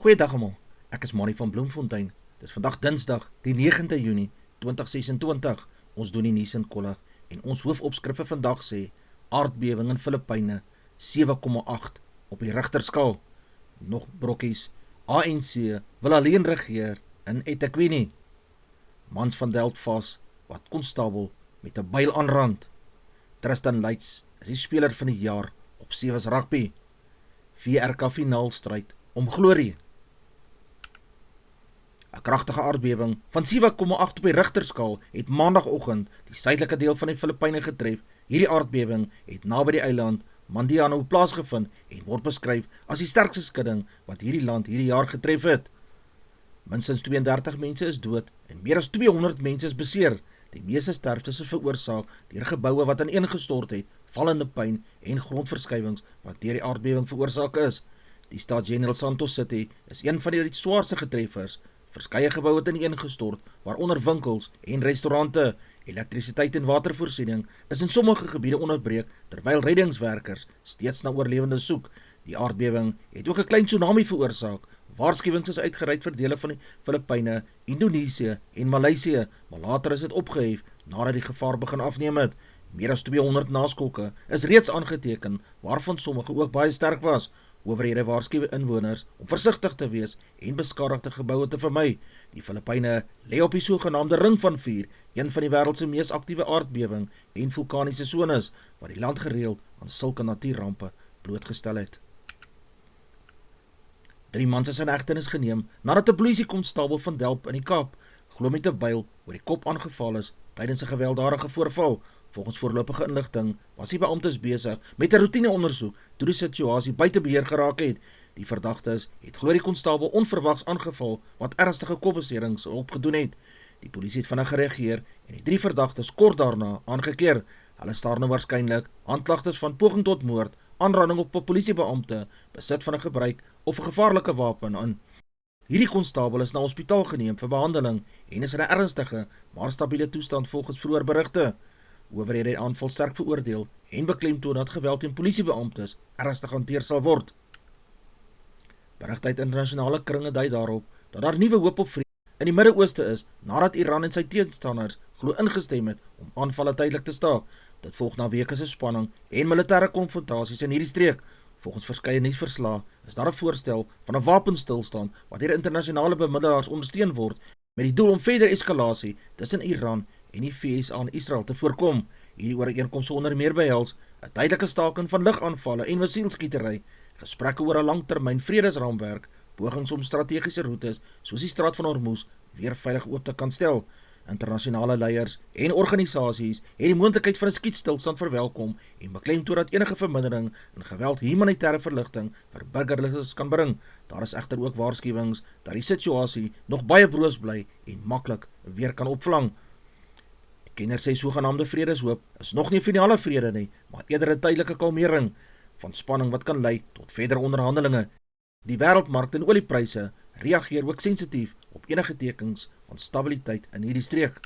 Goeiedag almal, ek is Mani van Bloemfontein. Dit is vandag Dinsdag, die 9de Junie 2026. Ons doen die nuus in kollig en ons hoofopskrifte vandag sê: aardbewing in Filippyne 7,8 op die Richterskaal. Nog brokkies, ANC wil alleen regeer in eThekwini. Mans van Delft vas wat konstabel met 'n byl aanrand. Tristan Leitz is die speler van die jaar op Sevens Rugby. VRK finaalstryd om glorie. 'n Kragtige aardbewing van 7,8 op die Richterskaal het maandagoggend die suidelike deel van die Filippyne getref. Hierdie aardbewing het naby die eiland Mandiano plaasgevind en word beskryf as die sterkste skudding wat hierdie land hierdie jaar getref het. Minstens 32 mense is dood en meer as 200 mense is beseer. Die meeste sterftes is veroorsaak deur geboue wat ineengestort het, vallende puin en grondverskywings wat deur die aardbewing veroorsaak is. Die stad General Santos City is een van die swaarste getreffers. Verskeie geboue het ineengestort, waaronder winkels en restaurante. Elektrisiteit en watervoorsiening is in sommige gebiede onderbreek, terwyl reddingswerkers steeds na oorlewendes soek. Die aardbewing het ook 'n klein tsunami veroorsaak. Waarskuwings is uitgereik vir dele van die Filippyne, Indonesië en Maleisië, maar later is dit opgehef nadat die gevaar begin afneem het. Meer as 200 naskokke is reeds aangeteken, waarvan sommige ook baie sterk was. Owerhede waarsku inwoners om versigtig te wees en beskadigde geboue te vermy. Die Filippyne lê op die sogenaamde Ring van Vuur, een van die wêreld se mees aktiewe aardbewing en vulkaniese sones, wat die land gereeld aan sulke natuurrampe blootgestel het. 3 mans is in hegtenis geneem nadat 'n polisiekonstabel van Delft in die Kaap glo met 'n byl oor die kop aangeval is tydens 'n gewelddadige voorval. Volgens voorlopige inligting was die beamptes besig met 'n roetineondersoek toe die situasie buite beheer geraak het. Die verdagtes het glo die konstabel onverwags aangeval wat ernstige kopbeserings opgedoen het. Die polisie het vinnig gereageer en die 3 verdagtes kort daarna aangekeer. Hulle staar nou waarskynlik aanklagtes van poging tot moord, aanranding op 'n polisiebeampte, besit van 'n gebruik of 'n gevaarlike wapen aan. Hierdie konstabel is na hospitaal geneem vir behandeling en is in 'n ernstige maar stabiele toestand volgens vroeër berigte. Owerhede het die aanval sterk veroordeel en beklemtoon dat geweld teen polisiebeamptes ernstig hanteer sal word. Berigte uit internasionale kringe dui daarop dat daar nuwe hoop op vrede in die Midde-Ooste is nadat Iran en sy teenstanders glo ingestem het om aanvalle tydelik te staak. Dit volg na weke se spanning en militêre konfrontasies in hierdie streek. Volgens verskeie nuusverslae is daar 'n voorstel van 'n wapenstilstand wat deur internasionale bemiddelaars ondersteun word met die doel om verdere eskalasie tussen Iran en die VS aan Israel te voorkom. Hierdie ooreenkoms sal onder meer behels 'n tydelike staking van lugaanvalle en missielskietery, gesprekke oor 'n langtermyn vredesraamwerk, pogings om strategiese roetes soos die Straat van Hormuz weer veilig oop te kan stel. Internasionale leiers en organisasies het die moontlikheid van 'n skietstilstand verwelkom en beklemtoon dat enige vermindering in geweld humanitêre verligting vir burgerlikes kan bring. Daar is egter ook waarskuwings dat die situasie nog baie broos bly en maklik weer kan opvlang. Die kenners sê sogenaamde vredeshoop is nog nie finale vrede nie, maar eerder 'n tydelike kalmering van spanning wat kan lei tot verdere onderhandelinge. Die wêreldmarkte en oliepryse reageer ook sensitief op enige tekens van stabiliteit in hierdie streek.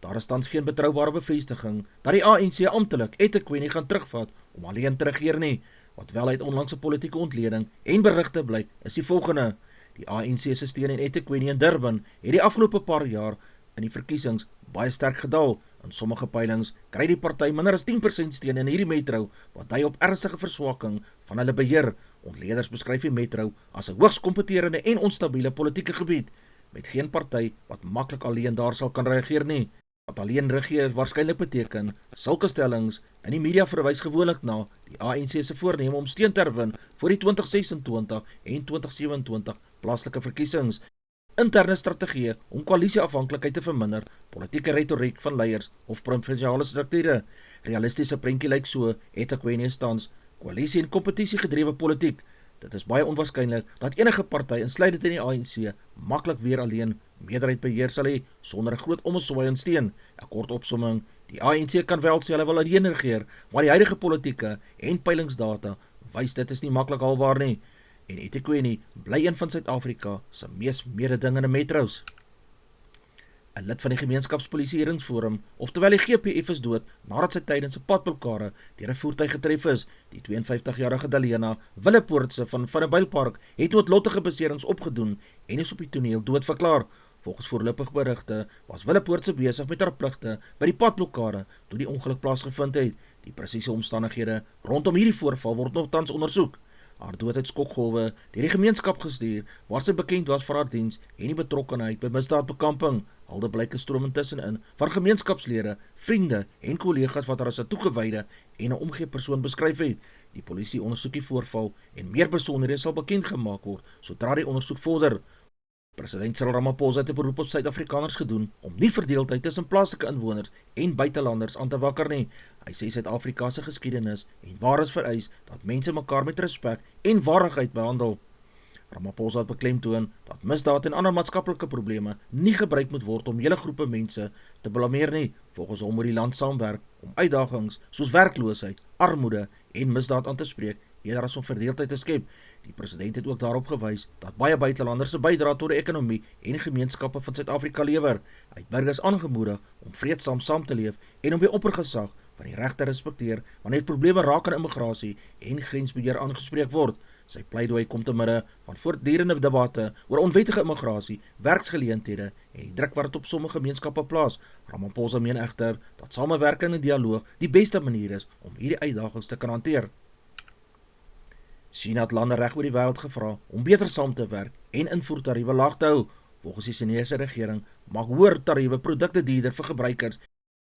Daar is tans geen betroubare bevestiging dat die ANC amptelik eThekwini gaan terugvat om alleen te regeer nie. Wat wel uit onlangse politieke ontleding en berigte blyk, is die volgende. Die ANC se steun in eThekwini en Durban het die afgelope paar jaar in die verkiesings baie sterk gedaal. In sommige peilings kry die party minder as 10% steun in hierdie metro, wat dui op ernstige verswakking van hulle beheer. Ontleeders beskryf die metro as 'n hoogs kompeterende en onstabiele politieke gebied, met geen party wat maklik alleen daar sal kan reageer nie. Wat alleen regeer waarskynlik beteken, sulke stellings in die media verwys gewoonlik na die ANC se voorneme om steun te herwin vir die 2026 en 2027 plaaslike verkiesings. Interne strategieë om koalisieafhanklikheid te verminder, politieke retoriek van leiers of provinsiale strukture. Realistiese prentjie lyk so: eThekwini tans koalisie en kompetisie gedrewe politiek. Dit is baie onwaarskynlik dat enige party, insluitend in die ANC, maklik weer alleen meerderheid beheer sal hê sonder 'n groot ommeswaai en steun. 'n Kort opsomming: die ANC kan wel sê hulle wil alleen regeer, maar die huidige politieke en peilingsdata wys dit is nie maklik haalbaar nie. En eThekwini bly een van Suid-Afrika se mees mededingende metros. 'n lid van die gemeenskapspolisieeringsforum, oftewel die GPF, is dood nadat sy tydens 'n padblokkade deur 'n voertuig getref is. Die 52-jarige Dalena Willepoortse van Vanderbijlpark het noodlottige beserings opgedoen en is op die toneel dood verklaar. Volgens voorlopige berigte was Willepoortse besig met haar pligte by die padblokkade toe die ongeluk plaasgevind het. Die presiese omstandighede rondom hierdie voorval word nogtans ondersoek. Haar dood het skokgolwe deur die gemeenskap gestuur, waar sy bekend was vir haar diens en die betrokkenheid by misdaadbekamping. Alde blyke stroom intussenin van gemeenskapslede, vriende en kollegas wat haar as 'n toegewyde en 'n omgee persoon beskryf het. Die polisie ondersoek die voorval en meer besonderhede sal bekend gemaak word sodra die ondersoek vorder. President Cyril Ramaphosa het 'n beroep op Suid-Afrikaners gedoen om nie verdeeldheid tussen plaaslike inwoners en buitelanders aan te wakker nie. Hy sê Suid-Afrika se geskiedenis en waardes vereis dat mense mekaar met respek en waardigheid behandel. Ramaphosa het beklemtoon dat misdaad en ander maatskaplike probleme nie gebruik moet word om hele groepe mense te blameer nie. Volgens hom moet die land saamwerk om uitdagings soos werkloosheid, armoede en misdaad aan te spreek, eerder as om verdeeldheid te skep. Die president het ook daarop gewys dat baie buitelanders se bydrae tot die ekonomie en gemeenskappe van Suid-Afrika lewer. Hy het burgers aangemoedig om vreedsaam saam te leef en om die oppergesag van die reg te respekteer wanneer probleme raak aan immigrasie en grensbeheer aangespreek word. Sy pleidooi kom te midde van voortdurende debatte oor onwettige immigrasie, werksgeleenthede en die druk wat dit op sommige gemeenskappe plaas. Ramaphosa meen egter dat samewerking en dialoog die beste manier is om hierdie uitdagings te kan hanteer. China het lande reg oor die wêreld gevra om beter saam te werk en invoertariewe laag te hou. Volgens die Chinese regering maak hoër tariewe produkte duurder vir gebruikers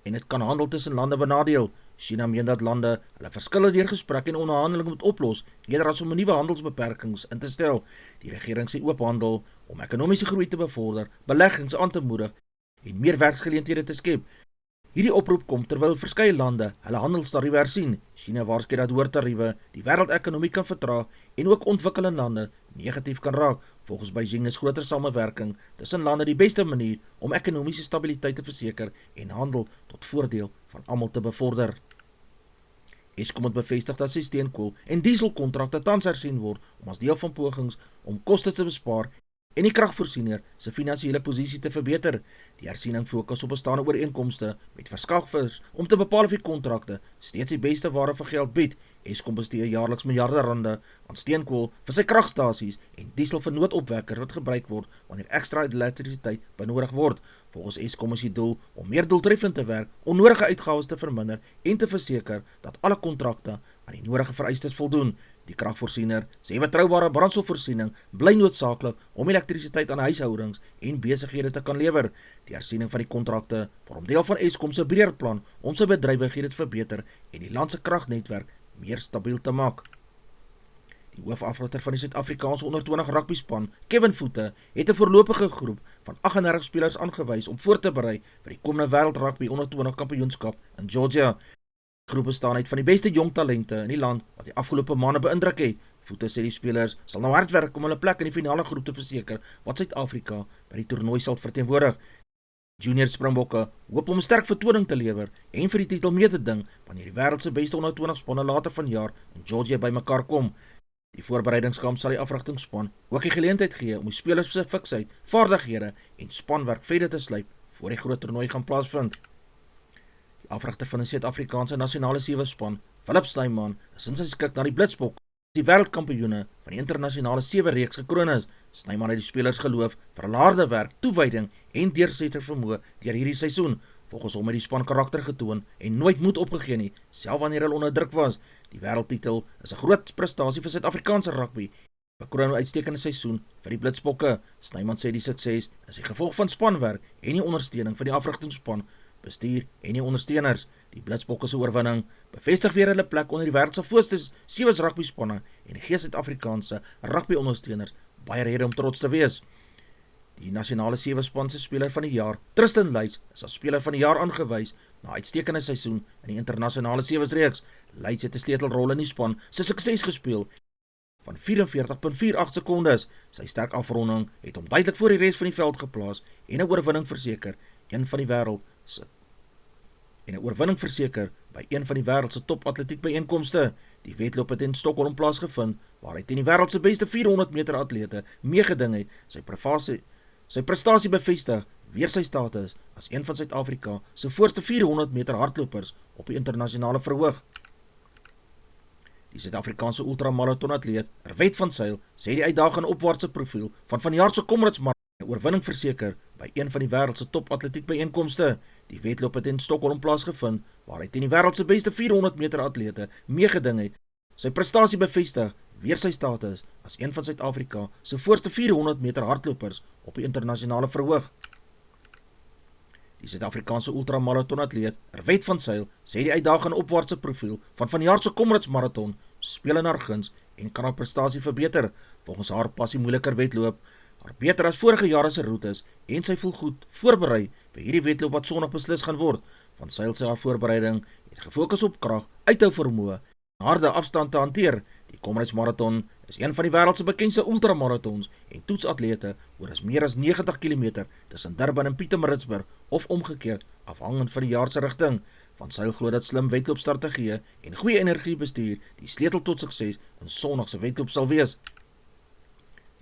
en dit kan handel tussen lande benadeel. China meen dat lande hulle verskille deur gesprek en onderhandeling moet oplos, eerder as om nuwe handelsbeperkings in te stel. Die regering sê oop handel om ekonomiese groei te bevorder, beleggings aan te moedig en meer werksgeleenthede te skep. Hierdie oproep kom terwyl verskeie lande hulle handelstariewe hersien. China waarsku dat hoër tariewe die wêreldekonomie kan vertraag en ook ontwikkelende lande negatief kan raak. Volgens Beijing is groter samewerking tussen lande die beste manier om ekonomiese stabiliteit te verseker en handel tot voordeel van almal te bevorder. Eskom het bevestig dat sy steenkool en dieselkontrakte tans hersien word om as deel van pogings om kostes te bespaar en die kragvoorsiener se finansiële posisie te verbeter. Die hersiening fokus op bestaande ooreenkomste met verskaffers om te bepaal of die kontrakte steeds die beste ware vir geld bied. Eskom bestee jaarliks miljarde rande aan steenkool vir sy kragstasies en diesel vir noodopwekkers wat gebruik word wanneer ekstra elektrisiteit benodig word. Volgens Eskom is die doel om meer doeltreffend te werk, onnodige uitgawes te verminder en te verseker dat alle kontrakte aan die nodige vereistes voldoen. Die kragvoorsiener sê betroubare brandstofvoorsiening bly noodsaaklik om elektrisiteit aan huishoudings en besighede te kan lewer. Die hersiening van die kontrakte vorm deel van Eskom se breër plan om sy bedrywighede te verbeter en die land se kragnetwerk meer stabiel te maak. Die hoofafrotter van die Suid-Afrikaanse onder 20 rugbyspan, Kevin Voete, het 'n voorlopige groep van 38 spelers aangewys om voor te berei vir die komende wêreld rugby onder 20 kampioenskap in Georgia. Die groep bestaan uit van die beste jong talente in die land wat die afgelope maande beïndruk het. Voete sê die spelers sal nou hard werk om hulle plek in die finale groep te verseker wat Suid-Afrika by die toernooi sal verteenwoordig. Junior Springbokke hoop om 'n sterk vertoning te lewer en vir die titel mee te ding wanneer die wêreld se beste onder 20 spanne later vanjaar in Georgia bymekaar kom. Die voorbereidingskamp sal die afrigtingspan ook die geleentheid gee om die spelers se fiksheid, vaardighede en spanwerk verder te slyp voor die groot toernooi gaan plaasvind. Die afrigter van die Suid-Afrikaanse nasionale sewe span, Philip Snyman, is in sy skik na die Blitsbokke die wêreldkampioene van die internasionale sewe reeks gekroon is. Snyman het die spelers geloof vir hulle harde werk, toewyding en deursettervermoë deur hierdie seisoen. Volgens hom het die span karakter getoon en nooit moed opgegee nie, selfs wanneer hulle onder druk was. Die wêreldtitel is 'n groot prestasie vir Suid-Afrikaanse rugby. Bekroon 'n uitstekende seisoen vir die Blitsbokke. Snyman sê die sukses is die gevolg van spanwerk en die ondersteuning van die afrigtingsspan, bestuur en die ondersteuners. Die Blitsbokke se oorwinning bevestig weer hulle plek onder die wêreld se voorste sewe rugby spanne en gee Suid-Afrikaanse rugby ondersteuners baie rede om trots te wees. Die nasionale sewe span se speler van die jaar, Tristan Luyts, is as speler van die jaar aangewys na uitstekende seisoen in die internasionale sewe reeks. Luyts het 'n sleutelrol in die span se sukses gespeel van 44.48 sekondes. Sy sterk afronding het hom duidelik voor die res van die veld geplaas en 'n oorwinning verseker by een van die wêreld se top atletiek byeenkomste. Die wedloop het in Stockholm plaasgevind waar hy teen die wêreld se beste 400 meter atlete meegeding het. Sy prestasie bevestig weer sy status as een van Suid-Afrika se voorste 400 meter hardlopers op die internasionale verhoog. Die Suid-Afrikaanse ultramarathonatleet Herwet van Zyl sê die uitdagende opwaartse profiel van vanjaar se Comrades Marathon 'n oorwinning verseker by een van die wêreld se top atletiekbyeenkomste. Die wedloop het in Stockholm plaasgevind waar hy teen die wêreld se beste 400 meter atlete meegeding het. Sy prestasie bevestig weer sy status as een van Suid-Afrika se voorste 400 meter hardlopers op die internasionale verhoog. Die Suid-Afrikaanse ultramarathonatleet Herwet van Zyl sê die uitdagende opwaartse profiel van vanjaar se Comrades Marathon speel in haar guns en kan haar prestasie verbeter. Volgens haar passie moeiliker wedloop haar beter as vorige jare se roetes en sy voel goed voorberei by hierdie wedloop wat Sondag beslis gaan word. Van Zyl sê haar voorbereiding het gefokus op krag, uithou vermoë en harde afstand te hanteer. Die Comrades Marathon is een van die wêreld se bekendste ultramarathons en toetsatlete oor as meer as 90 km tussen Durban en Pietermaritzburg of omgekeerd afhangend van die jaar se rigting. Van Zyl glo dat slim wedloopstrategieë en goeie energiebestuur die sleutel tot sukses in Sondag se wedloop sal wees.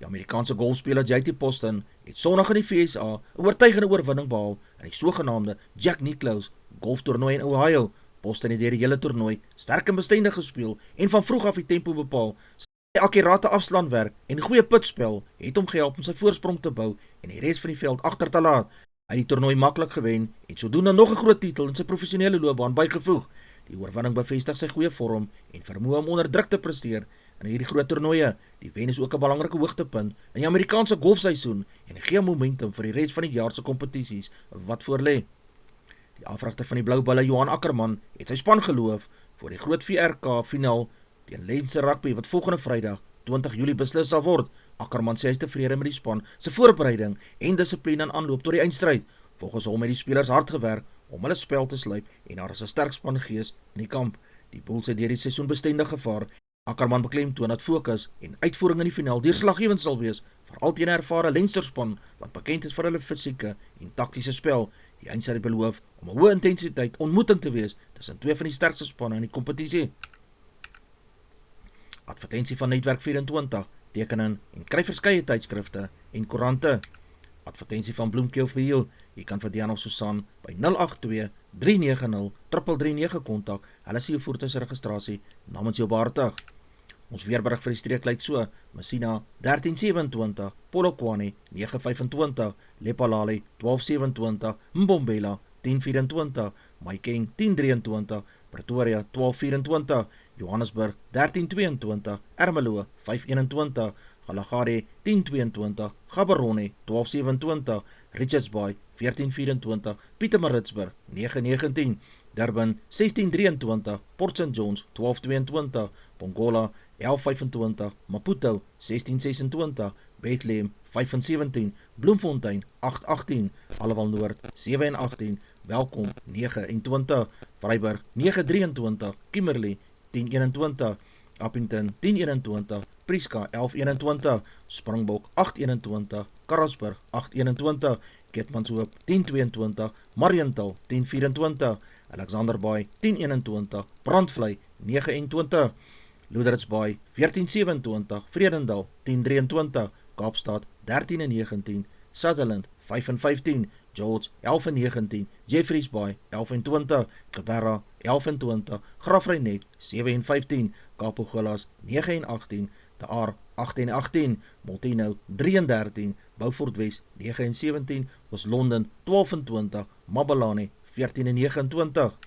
Die Amerikaanse golfspeler JT Poston het Sondag in die VSA 'n oortuigende oorwinning behaal in die sogenaamde Jack Nicklaus golftoernooi in Ohio. Poston het deur die hele toernooi sterk en bestendig gespeel en van vroeg af die tempo bepaal. Sy akkurate afslaanwerk en goeie putspel het hom gehelp om sy voorsprong te bou en die res van die veld agter te laat. Hy het die toernooi maklik gewen en sodoende nog 'n groot titel in sy professionele loopbaan bygevoeg. Die oorwinning bevestig sy goeie vorm en vermoë om onder druk te presteer in hierdie groot toernooie. Die wen is ook 'n belangrike hoogtepunt in die Amerikaanse golfseisoen en gee momentum vir die res van die jaar se kompetisies wat voorlê. Die afrigter van die Blou Bulle, Johan Ackerman, het sy span geloof vir die groot VRK finaal teen Leinster Rugby wat volgende Vrydag 20 Julie beslis sal word. Ackerman sê hy is tevrede met die span se voorbereiding en dissipline in aanloop tot die eindstryd. Volgens hom het die spelers hard gewerk om hulle spel te sluip en daar is 'n sterk spangees in die kamp. Die Bulls het deur die seisoen bestendig gevaar. Ackerman beklemtoon dat fokus en uitvoering in die finaal deurslaggewend sal wees, veral teen 'n ervare Leinster span wat bekend is vir hulle fisieke en taktiese spel. Die eindstryd beloof om 'n hoë intensiteit ontmoeting te wees tussen twee van die sterkste spanne in die kompetisie. Advertensie van Netwerk 24, tekening en kry verskeie tydskrifte en koerante. Advertensie van Bloemkeel vir jou. Jy kan vir Diana of Susan by 082 390 3339 kontak. Hulle sê jou voertuigregistrasie namens jou behartig. Ons weerberig vir die streek lyk so: Messina 1327, Polokwane 925, Lephalale 1227, Mbombela 1024, Mahikeng 1023, Pretoria 1224, Johannesburg 1322, Ermelo 521, Galagadi 1022, Gaborone 1227, Richards Bay 1424, Pietermaritzburg 919, Durban 1623, Port St Johns 1222, Pongola 1125, Maputo 1626, Bethlehem 517, Bloemfontein 818, Allewal Noord 7 en 18, Welkom 29, Vryburg 923, Kimberley 1021, Appington 1021, Prieska 1121, Springbok 821, Karasburg 821, Keetmanshoop 1022, Mariental 1024, Alexanderbaai 1021, Brandvlei 29, Loederitsbaai 1427, Vredendal 1023, Kaapstad 13 en 19, Sutherland 5 en 15, George 11 en 19, Jeffreys Bay 11 en 20, Geberra 11 en 20, Graaff-Reinet 7 en 15, Kaaphooglas 9 en 18, De Aar 8 en 18, Molteno 3 en 13, Beaufort Wes 9 en 17, Oos-London 12 en 20, Mabelane 14 en 29.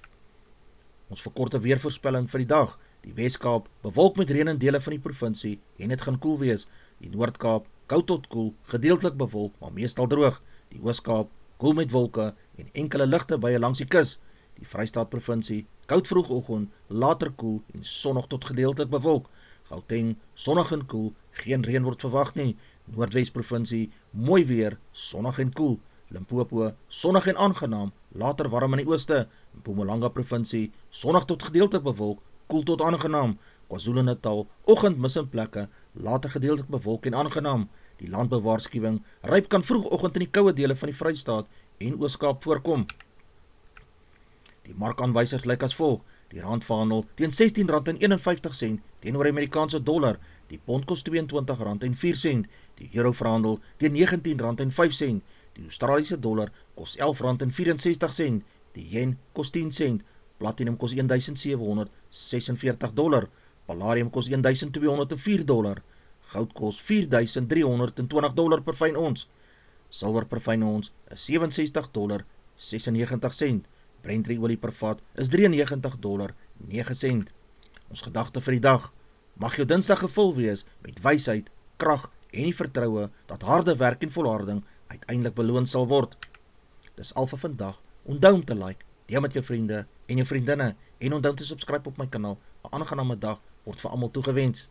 Ons verkorte weervoorspelling vir die dag. Die Wes-Kaap bewolk met reën in dele van die provinsie en dit gaan koel wees. Die Noord-Kaap koud tot koel, gedeeltelik bewolk, maar meestal droog. Die Oos-Kaap koel met wolke en enkele ligte bye langs die kus. Die Vrystaat provinsie koud vroegoggend, later koel en sonnig tot gedeeltelik bewolk. Gauteng sonnig en koel, geen reën word verwag nie. Noordwes provinsie mooi weer, sonnig en koel. Limpopo sonnig en aangenaam, later warm in die ooste. Mpumalanga provinsie sonnig tot gedeeltelik bewolk, koel tot aangenaam. KwaZulu-Natal oggend mis in plekke, later gedeeltelik bewolk en aangenaam. Die landbouwaarskuwing ryp kan vroegoggend in die koue dele van die Vrystaat en Oos-Kaap voorkom. Die markaanwysers lyk as volg: die rand verhandel teen R16.51 teenoor die Amerikaanse dollar, die pond kos R22.04, die euro verhandel teen R19.05, Die Australiese dollar kos R11.64, die yen kos 10 sent, platinum kos $1,746, palladium kos $1,204, goud kos $4,320 per fyn ons, silwer per fyn ons is $67,96, Brent olie per vat is $93,09. Ons gedagte vir die dag: mag jou Dinsdag gevul wees met wysheid, krag en die vertroue dat harde werk en volharding uiteindelik beloon sal word. Dis al vir vandag. Onthou om te like, deel met jou vriende en jou vriendinne en onthou te subscribe op my kanaal. 'n aangename dag word vir almal toegewens.